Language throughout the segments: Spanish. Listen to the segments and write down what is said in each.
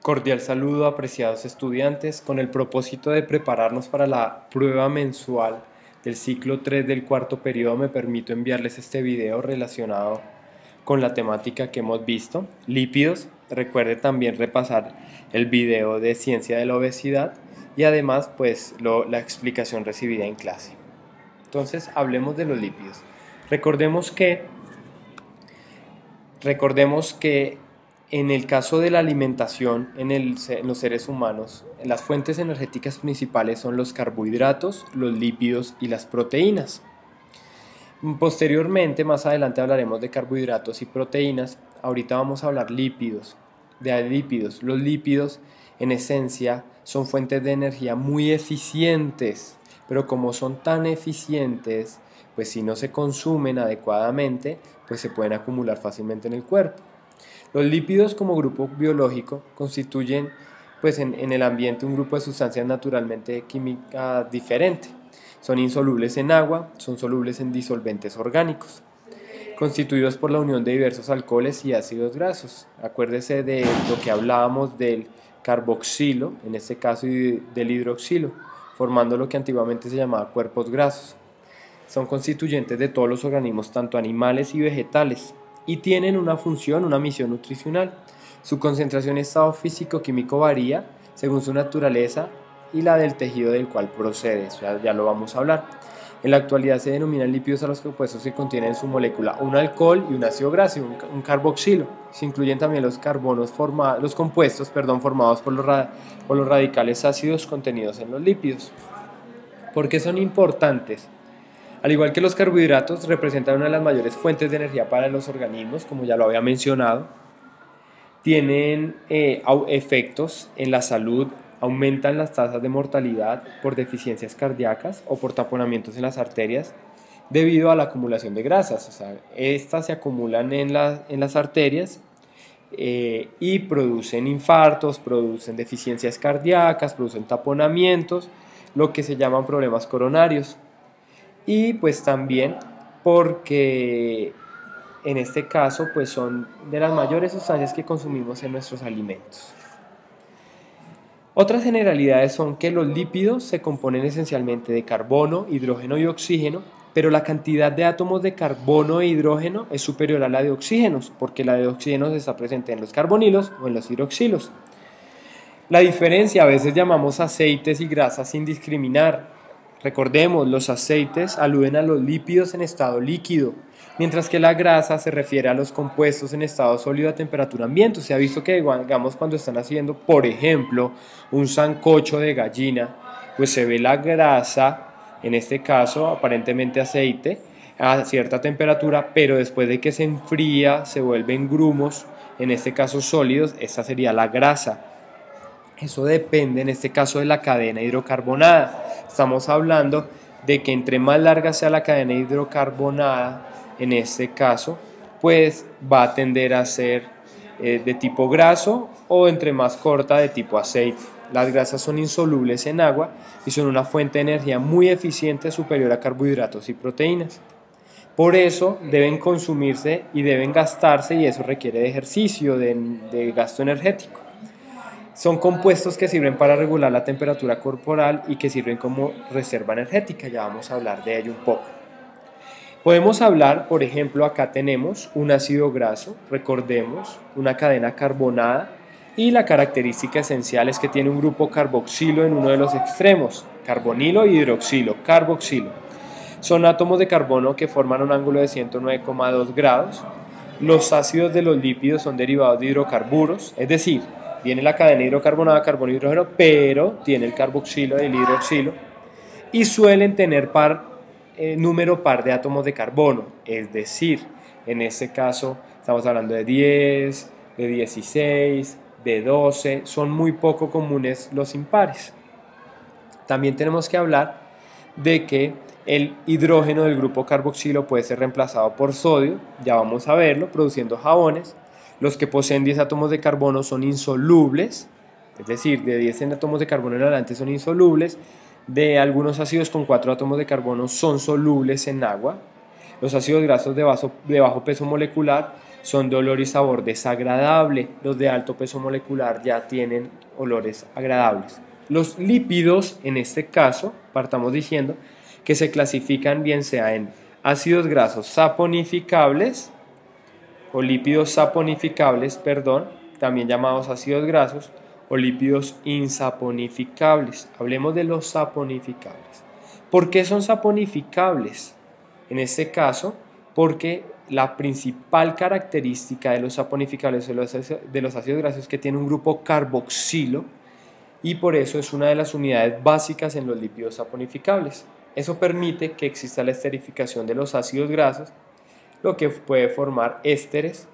Cordial saludo, apreciados estudiantes, con el propósito de prepararnos para la prueba mensual del ciclo 3 del cuarto periodo, me permito enviarles este video relacionado con la temática que hemos visto, lípidos. Recuerde también repasar el video de ciencia de la obesidad y además pues la explicación recibida en clase. Entonces hablemos de los lípidos. Recordemos que en el caso de la alimentación en los seres humanos, las fuentes energéticas principales son los carbohidratos, los lípidos y las proteínas. Posteriormente, más adelante hablaremos de carbohidratos y proteínas. Ahorita vamos a hablar de lípidos. Los lípidos, en esencia, son fuentes de energía muy eficientes, pero como son tan eficientes, pues si no se consumen adecuadamente, pues se pueden acumular fácilmente en el cuerpo. Los lípidos como grupo biológico constituyen pues en el ambiente un grupo de sustancias naturalmente químicas diferente. Son insolubles en agua, son solubles en disolventes orgánicos, constituidos por la unión de diversos alcoholes y ácidos grasos. Acuérdese de lo que hablábamos del carboxilo, en este caso, y del hidroxilo, formando lo que antiguamente se llamaba cuerpos grasos. Son constituyentes de todos los organismos, tanto animales y vegetales, y tienen una función, una misión nutricional. Su concentración y estado físico-químico varía según su naturaleza y la del tejido del cual procede, ya lo vamos a hablar. En la actualidad se denominan lípidos a los compuestos que contienen en su molécula un alcohol y un ácido graso, un carboxilo. Se incluyen también los compuestos formados por los radicales ácidos contenidos en los lípidos. ¿Por qué son importantes? Al igual que los carbohidratos, representan una de las mayores fuentes de energía para los organismos, como ya lo había mencionado. Tienen efectos en la salud, aumentan las tasas de mortalidad por deficiencias cardíacas o por taponamientos en las arterias debido a la acumulación de grasas. O sea, estas se acumulan en las arterias y producen infartos, producen deficiencias cardíacas, producen taponamientos, lo que se llaman problemas coronarios. Y pues también porque en este caso pues son de las mayores sustancias que consumimos en nuestros alimentos. Otras generalidades son que los lípidos se componen esencialmente de carbono, hidrógeno y oxígeno, pero la cantidad de átomos de carbono e hidrógeno es superior a la de oxígenos, porque la de oxígenos está presente en los carbonilos o en los hidroxilos. La diferencia, a veces llamamos aceites y grasas sin discriminar. Recordemos, los aceites aluden a los lípidos en estado líquido, mientras que la grasa se refiere a los compuestos en estado sólido a temperatura ambiente. Se ha visto que, digamos, cuando están haciendo, por ejemplo, un sancocho de gallina, pues se ve la grasa, en este caso aparentemente aceite, a cierta temperatura, pero después de que se enfría se vuelven grumos, en este caso sólidos. Esta sería la grasa. Eso depende en este caso de la cadena hidrocarbonada. Estamos hablando de que entre más larga sea la cadena hidrocarbonada, en este caso, pues va a tender a ser de tipo graso, o entre más corta, de tipo aceite. Las grasas son insolubles en agua y son una fuente de energía muy eficiente, superior a carbohidratos y proteínas. Por eso deben consumirse y deben gastarse, y eso requiere de ejercicio, de gasto energético. Son compuestos que sirven para regular la temperatura corporal y que sirven como reserva energética. Ya vamos a hablar de ello un poco. Podemos hablar, por ejemplo, acá tenemos un ácido graso, recordemos, una cadena carbonada, y la característica esencial es que tiene un grupo carboxilo en uno de los extremos, carbonilo y hidroxilo, carboxilo. Son átomos de carbono que forman un ángulo de 109,2 grados. Los ácidos de los lípidos son derivados de hidrocarburos, es decir, viene la cadena hidrocarbonada, carbono y hidrógeno, pero tiene el carboxilo y el hidroxilo, y suelen tener número par de átomos de carbono, es decir, en este caso estamos hablando de 10, de 16, de 12, son muy poco comunes los impares. También tenemos que hablar de que el hidrógeno del grupo carboxilo puede ser reemplazado por sodio, ya vamos a verlo, produciendo jabones. Los que poseen 10 átomos de carbono son insolubles, es decir, de 10 átomos de carbono en adelante son insolubles. De algunos ácidos con 4 átomos de carbono son solubles en agua. Los ácidos grasos de bajo peso molecular son de olor y sabor desagradable. Los de alto peso molecular ya tienen olores agradables. Los lípidos, en este caso, partamos diciendo que se clasifican bien sea en ácidos grasos saponificables o lípidos saponificables, perdón, también llamados ácidos grasos, o lípidos insaponificables. Hablemos de los saponificables. ¿Por qué son saponificables? En este caso, porque la principal característica de los saponificables de los ácidos grasos es que tiene un grupo carboxilo y por eso es una de las unidades básicas en los lípidos saponificables. Eso permite que exista la esterificación de los ácidos grasos, lo que puede formar ésteres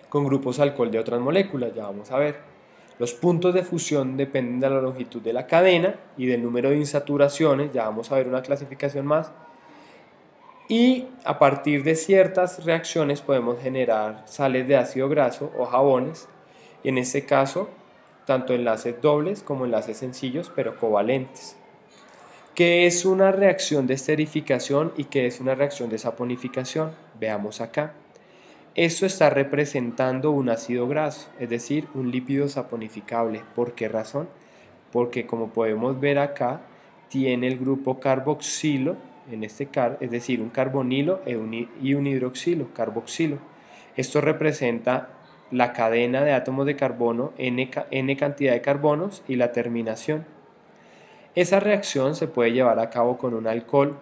con grupos alcohol de otras moléculas, ya vamos a ver. Los puntos de fusión dependen de la longitud de la cadena y del número de insaturaciones, ya vamos a ver una clasificación más. Y a partir de ciertas reacciones podemos generar sales de ácido graso o jabones, y en este caso tanto enlaces dobles como enlaces sencillos pero covalentes. ¿Qué es una reacción de esterificación y qué es una reacción de saponificación? Veamos acá. Esto está representando un ácido graso, es decir, un lípido saponificable. ¿Por qué razón? Porque como podemos ver acá, tiene el grupo carboxilo, es decir, un carbonilo y un hidroxilo, carboxilo. Esto representa la cadena de átomos de carbono, n cantidad de carbonos y la terminación. Esa reacción se puede llevar a cabo con un alcohol.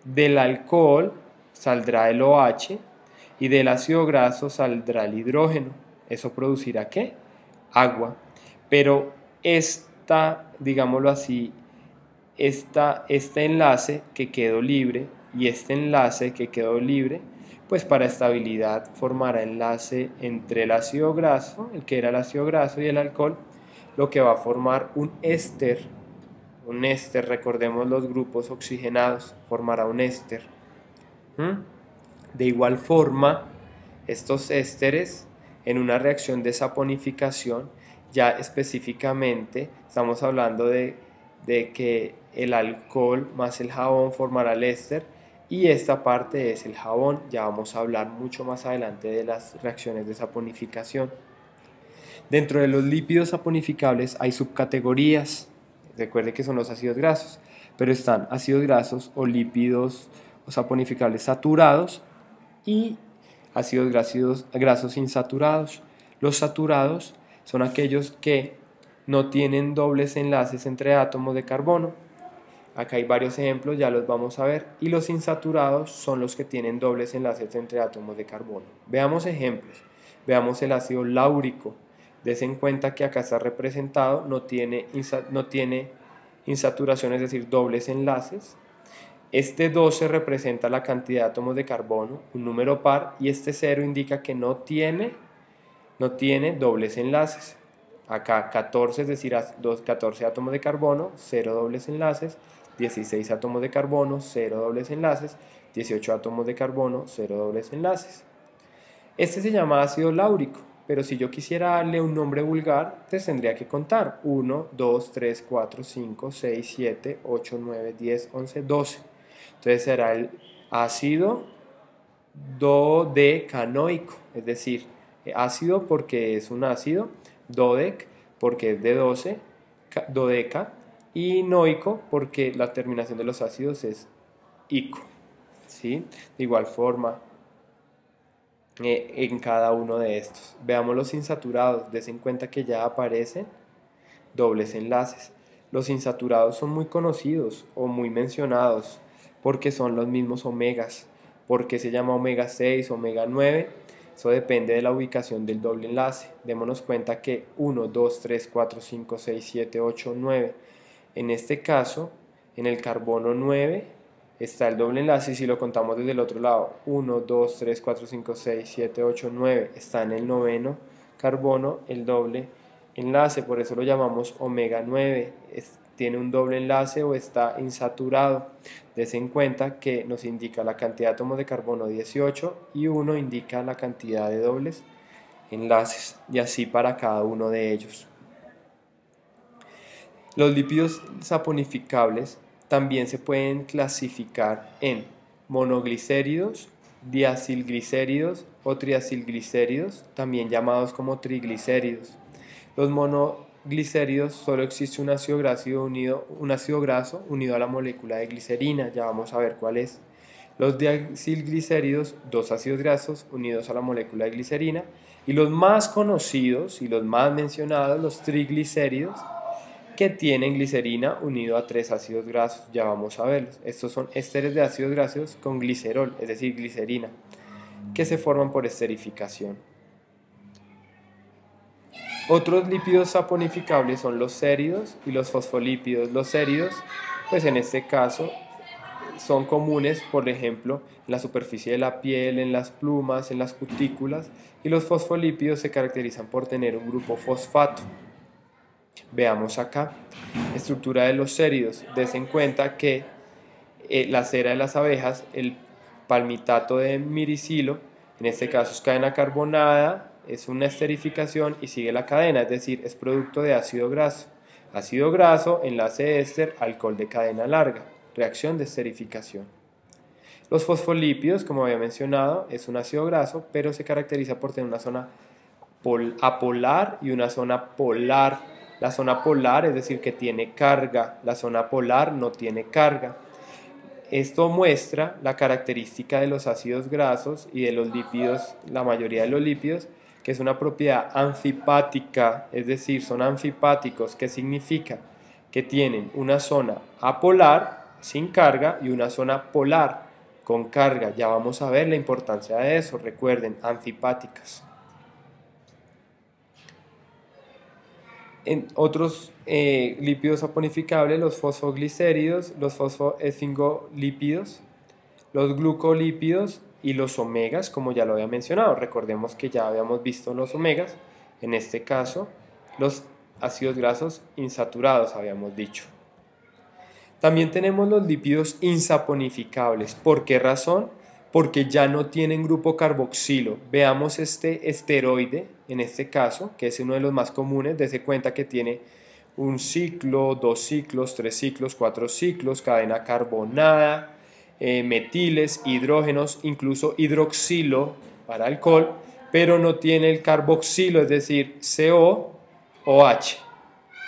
Del alcohol saldrá el OH y del ácido graso saldrá el hidrógeno. ¿Eso producirá qué? Agua. Pero digámoslo así, este enlace que quedó libre y este enlace que quedó libre, pues para estabilidad formará enlace entre el ácido graso, el que era el ácido graso, y el alcohol, lo que va a formar un éster. Un éster, recordemos los grupos oxigenados, formará un éster. De igual forma, estos ésteres en una reacción de saponificación, ya específicamente estamos hablando de que el alcohol más el jabón formará el éster y esta parte es el jabón. Ya vamos a hablar mucho más adelante de las reacciones de saponificación. Dentro de los lípidos saponificables hay subcategorías. Recuerde que son los ácidos grasos, pero están ácidos grasos o lípidos o saponificables saturados y ácidos grasos insaturados. Los saturados son aquellos que no tienen dobles enlaces entre átomos de carbono. Acá hay varios ejemplos, ya los vamos a ver. Y los insaturados son los que tienen dobles enlaces entre átomos de carbono. Veamos ejemplos. Veamos el ácido láurico. Des en cuenta que acá está representado, no tiene insaturación, es decir, dobles enlaces. Este 12 representa la cantidad de átomos de carbono, un número par, y este 0 indica que no tiene dobles enlaces. Acá 14, es decir, 14 átomos de carbono, 0 dobles enlaces, 16 átomos de carbono, 0 dobles enlaces, 18 átomos de carbono, 0 dobles enlaces. Este se llama ácido láurico, pero si yo quisiera darle un nombre vulgar, pues tendría que contar 1, 2, 3, 4, 5, 6, 7, 8, 9, 10, 11, 12. Entonces será el ácido dodecanoico, es decir, ácido porque es un ácido, dodec porque es de 12, dodeca, y noico porque la terminación de los ácidos es ico. ¿Sí? De igual forma, en cada uno de estos. Veamos los insaturados, des en cuenta que ya aparecen dobles enlaces. Los insaturados son muy conocidos o muy mencionados porque son los mismos omegas. ¿Por qué se llama omega 6, omega 9? Eso depende de la ubicación del doble enlace. Démonos cuenta que 1, 2, 3, 4, 5, 6, 7, 8, 9. En este caso, en el carbono 9 está el doble enlace y si lo contamos desde el otro lado, 1, 2, 3, 4, 5, 6, 7, 8, 9, está en el noveno carbono el doble enlace, por eso lo llamamos omega 9, tiene un doble enlace o está insaturado. Des en cuenta que nos indica la cantidad de átomos de carbono 18 y 1 indica la cantidad de dobles enlaces y así para cada uno de ellos. Los lípidos saponificables también se pueden clasificar en monoglicéridos, diacilglicéridos o triacilglicéridos, también llamados como triglicéridos. Los monoglicéridos solo existe un ácido graso unido a la molécula de glicerina, ya vamos a ver cuál es. Los diacilglicéridos, dos ácidos grasos unidos a la molécula de glicerina, y los más conocidos y los más mencionados, los triglicéridos, que tienen glicerina unido a tres ácidos grasos, ya vamos a verlos. Estos son ésteres de ácidos grasos con glicerol, es decir, glicerina, que se forman por esterificación. Otros lípidos saponificables son los séridos y los fosfolípidos. Los séridos, pues en este caso, son comunes, por ejemplo, en la superficie de la piel, en las plumas, en las cutículas, y los fosfolípidos se caracterizan por tener un grupo fosfato. Veamos acá, estructura de los séridos. Desen cuenta que la cera de las abejas, el palmitato de miricilo, en este caso es cadena carbonada, es una esterificación y sigue la cadena, es decir, es producto de ácido graso. Ácido graso, enlace éster, alcohol de cadena larga, reacción de esterificación. Los fosfolípidos, como había mencionado, es un ácido graso, pero se caracteriza por tener una zona apolar y una zona polar. La zona polar, es decir, que tiene carga, la zona polar no tiene carga. Esto muestra la característica de los ácidos grasos y de los lípidos, la mayoría de los lípidos, que es una propiedad anfipática, es decir, son anfipáticos, que significa que tienen una zona apolar sin carga y una zona polar con carga. Ya vamos a ver la importancia de eso, recuerden, anfipáticas. En otros lípidos saponificables, los fosfoglicéridos, los fosfoesfingolípidos, los glucolípidos y los omegas, como ya lo había mencionado. Recordemos que ya habíamos visto los omegas, en este caso los ácidos grasos insaturados habíamos dicho. También tenemos los lípidos insaponificables. ¿Por qué razón? Porque ya no tienen grupo carboxilo. Veamos este esteroide, en este caso, que es uno de los más comunes. Dese cuenta que tiene un ciclo, 2 ciclos, 3 ciclos, 4 ciclos, cadena carbonada, metiles, hidrógenos, incluso hidroxilo para alcohol, pero no tiene el carboxilo, es decir, CO o H.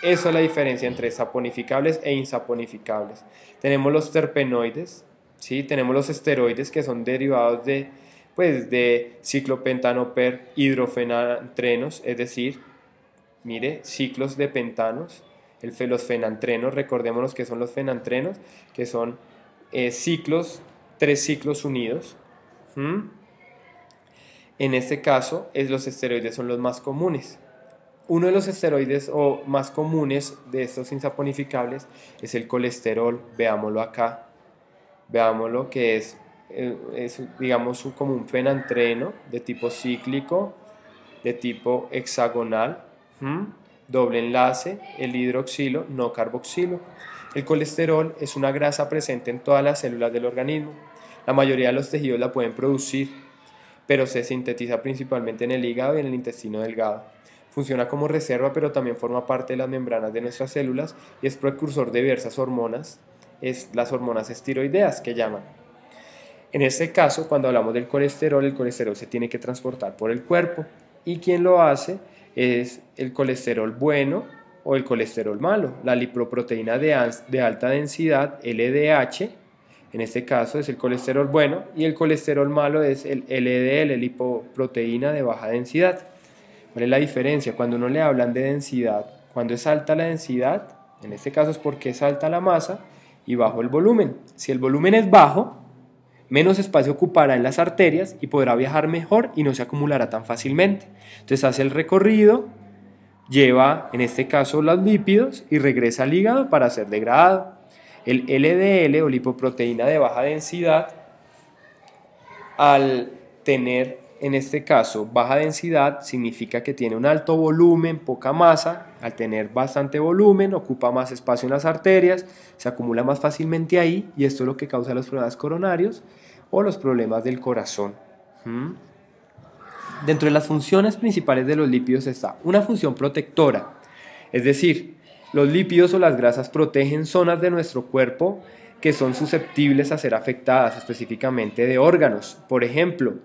Esa es la diferencia entre saponificables e insaponificables. Tenemos los terpenoides, ¿sí? Tenemos los esteroides, que son derivados de ciclopentanoper hidrofenantrenos, es decir, mire, ciclos de pentanos. Los fenantrenos, recordémonos que son los fenantrenos, que son ciclos, 3 ciclos unidos. En este caso, los esteroides son los más comunes. Uno de los esteroides más comunes de estos insaponificables es el colesterol. Veámoslo acá. Veámoslo, que es digamos como un fenantreno de tipo cíclico, de tipo hexagonal, doble enlace, el hidroxilo, no carboxilo. El colesterol es una grasa presente en todas las células del organismo. La mayoría de los tejidos la pueden producir, pero se sintetiza principalmente en el hígado y en el intestino delgado. Funciona como reserva, pero también forma parte de las membranas de nuestras células y es precursor de diversas hormonas, las hormonas esteroideas que llaman. En este caso, cuando hablamos del colesterol, el colesterol se tiene que transportar por el cuerpo y quien lo hace es el colesterol bueno o el colesterol malo. La lipoproteína de alta densidad, LDH, en este caso es el colesterol bueno, y el colesterol malo es el LDL, lipoproteína de baja densidad. ¿Cuál es la diferencia? Cuando uno le hablan de densidad, cuando es alta la densidad, en este caso es porque es alta la masa y bajo el volumen. Si el volumen es bajo, menos espacio ocupará en las arterias y podrá viajar mejor y no se acumulará tan fácilmente. Entonces hace el recorrido, lleva en este caso los lípidos y regresa al hígado para ser degradado. El LDL o lipoproteína de baja densidad, al tener en este caso baja densidad, significa que tiene un alto volumen, poca masa. Al tener bastante volumen, ocupa más espacio en las arterias, se acumula más fácilmente ahí y esto es lo que causa los problemas coronarios o los problemas del corazón. Dentro de las funciones principales de los lípidos está una función protectora, es decir, los lípidos o las grasas protegen zonas de nuestro cuerpo que son susceptibles a ser afectadas, específicamente de órganos. Por ejemplo,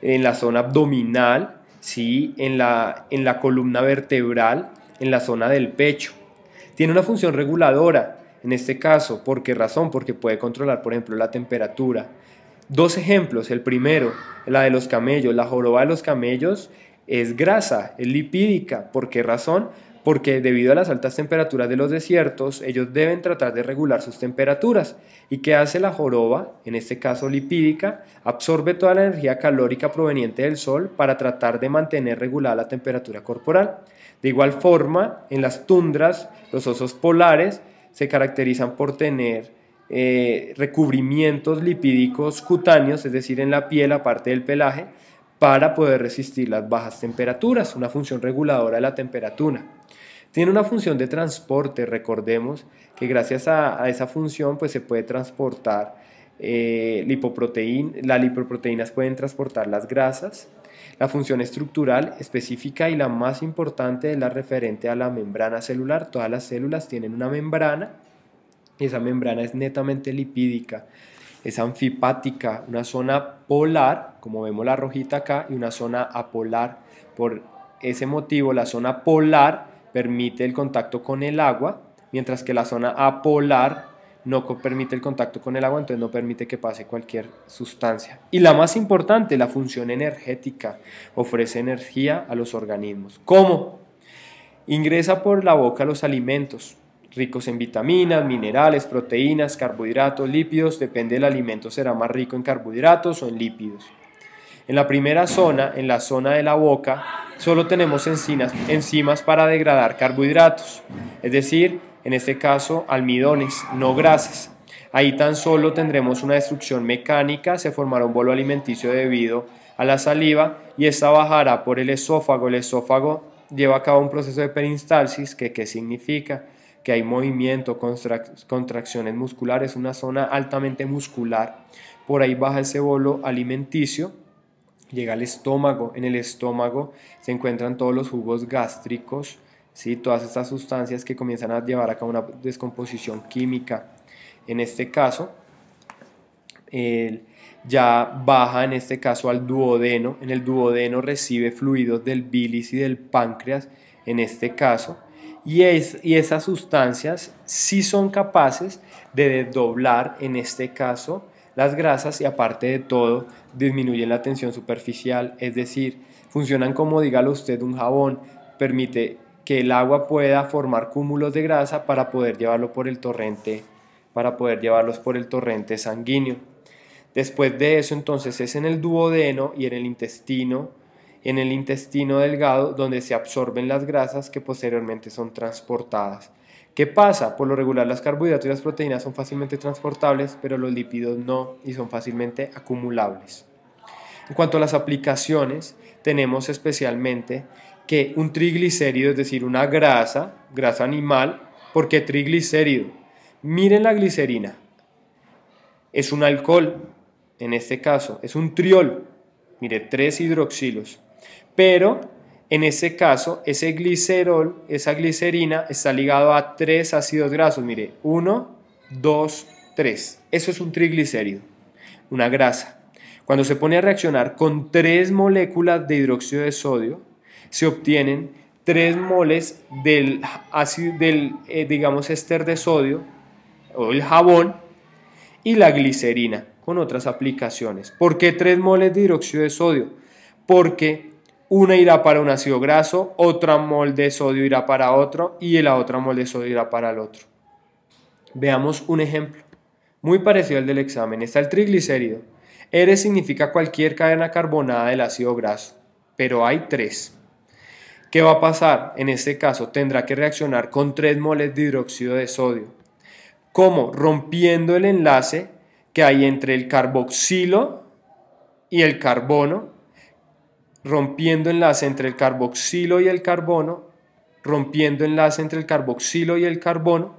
en la zona abdominal, ¿sí? en la columna vertebral, en la zona del pecho. Tiene una función reguladora, en este caso. ¿Por qué razón? Porque puede controlar, por ejemplo, la temperatura. Dos ejemplos. El primero, la de los camellos. La joroba de los camellos es grasa, es lipídica. ¿Por qué razón? Porque debido a las altas temperaturas de los desiertos, ellos deben tratar de regular sus temperaturas. ¿Y qué hace la joroba? En este caso lipídica, absorbe toda la energía calórica proveniente del sol para tratar de mantener regulada la temperatura corporal. De igual forma, en las tundras, los osos polares se caracterizan por tener recubrimientos lipídicos cutáneos, es decir, en la piel, aparte del pelaje, para poder resistir las bajas temperaturas, una función reguladora de la temperatura. Tiene una función de transporte, recordemos que gracias a esa función pues, se puede transportar las lipoproteínas pueden transportar las grasas. La función estructural específica y la más importante es la referente a la membrana celular. Todas las células tienen una membrana y esa membrana es netamente lipídica, es anfipática, una zona polar, como vemos la rojita acá, y una zona apolar. Por ese motivo, la zona polar permite el contacto con el agua, mientras que la zona apolar no permite el contacto con el agua, entonces no permite que pase cualquier sustancia. Y la más importante, la función energética, ofrece energía a los organismos. ¿Cómo? Ingresa por la boca los alimentos, ricos en vitaminas, minerales, proteínas, carbohidratos, lípidos. Depende del alimento, será más rico en carbohidratos o en lípidos. En la primera zona, en la zona de la boca, solo tenemos enzimas para degradar carbohidratos, es decir, en este caso almidones, no grasas. Ahí tan solo tendremos una destrucción mecánica, se formará un bolo alimenticio debido a la saliva y esta bajará por el esófago. El esófago lleva a cabo un proceso de peristalsis, que ¿qué significa? Que hay movimiento, contracciones musculares, una zona altamente muscular. Por ahí baja ese bolo alimenticio, llega al estómago. En el estómago se encuentran todos los jugos gástricos, ¿sí? Todas estas sustancias que comienzan a llevar a cabo una descomposición química. En este caso, ya baja en este caso al duodeno. En el duodeno recibe fluidos del bilis y del páncreas, en este caso. Y esas sustancias sí son capaces de desdoblar, en este caso, las grasas y aparte de todo, disminuyen la tensión superficial, es decir, funcionan como, dígalo usted, un jabón, permite que el agua pueda formar cúmulos de grasa para poder llevarlos por el torrente sanguíneo. Después de eso, entonces, es en el duodeno y en el intestino delgado donde se absorben las grasas que posteriormente son transportadas. ¿Qué pasa? Por lo regular los carbohidratos y las proteínas son fácilmente transportables, pero los lípidos no y son fácilmente acumulables. En cuanto a las aplicaciones, tenemos especialmente que un triglicérido, es decir, una grasa animal. ¿Por qué triglicérido? Miren la glicerina, es un alcohol, en este caso es un triol, mire, 3 hidroxilos, pero en este caso ese glicerol, esa glicerina está ligado a 3 ácidos grasos, mire, 1, 2, 3, eso es un triglicérido, una grasa. Cuando se pone a reaccionar con 3 moléculas de hidróxido de sodio, se obtienen 3 moles del digamos, éster de sodio o el jabón y la glicerina con otras aplicaciones. ¿Por qué 3 moles de hidróxido de sodio? Porque una irá para un ácido graso, otra mol de sodio irá para otro y la otra mol de sodio irá para el otro. Veamos un ejemplo muy parecido al del examen. Está el triglicérido. R significa cualquier cadena carbonada del ácido graso, pero hay 3. ¿Qué va a pasar? En este caso tendrá que reaccionar con 3 moles de hidróxido de sodio. ¿Cómo? Rompiendo el enlace que hay entre el carboxilo y el carbono, rompiendo enlace entre el carboxilo y el carbono, rompiendo enlace entre el carboxilo y el carbono,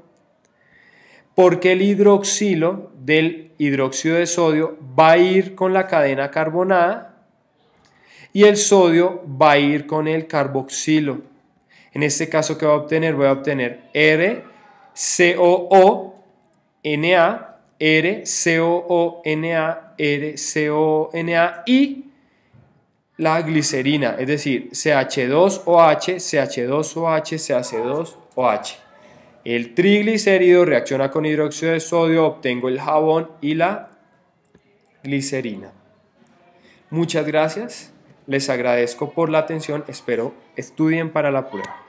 porque el hidroxilo del hidróxido de sodio va a ir con la cadena carbonada y el sodio va a ir con el carboxilo. En este caso, ¿qué voy a obtener? Voy a obtener RCOO, Na RCOONA, RCOONA y la glicerina, es decir, CH2OH, CH2OH, CH2OH. El triglicérido reacciona con hidróxido de sodio, obtengo el jabón y la glicerina. Muchas gracias, les agradezco por la atención, espero estudien para la prueba.